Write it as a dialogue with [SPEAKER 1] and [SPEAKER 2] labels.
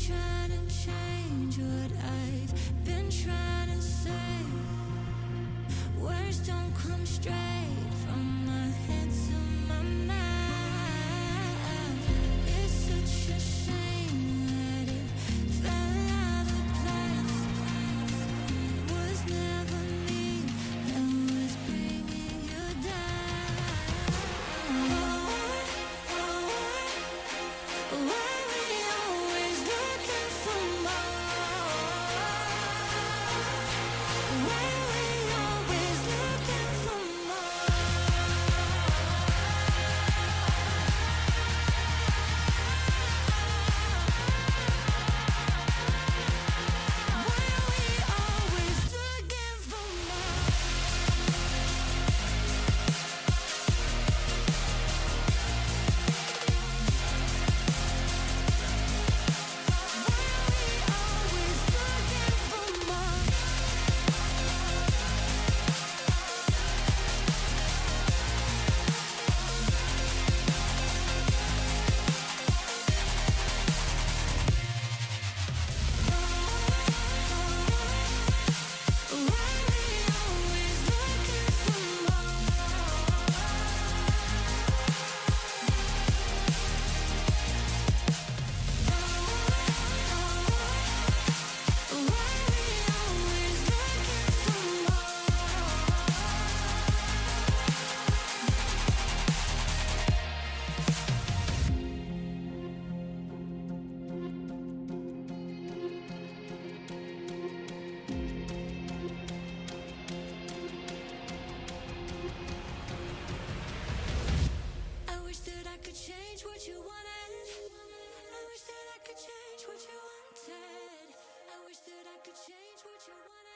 [SPEAKER 1] trying to change what I've been trying to say. Words don't come straight from my head to my mouth. It's such a shame that it fell out of place. Was never me that was bringing you down. Why we always looking for more? Why we always looking for more? Why we always looking for more? Always looking for more. Why we always looking for more? Why we always looking for I wish that I could change what you wanted. I wish that I could change what you wanted. I wish that I could change what you wanted.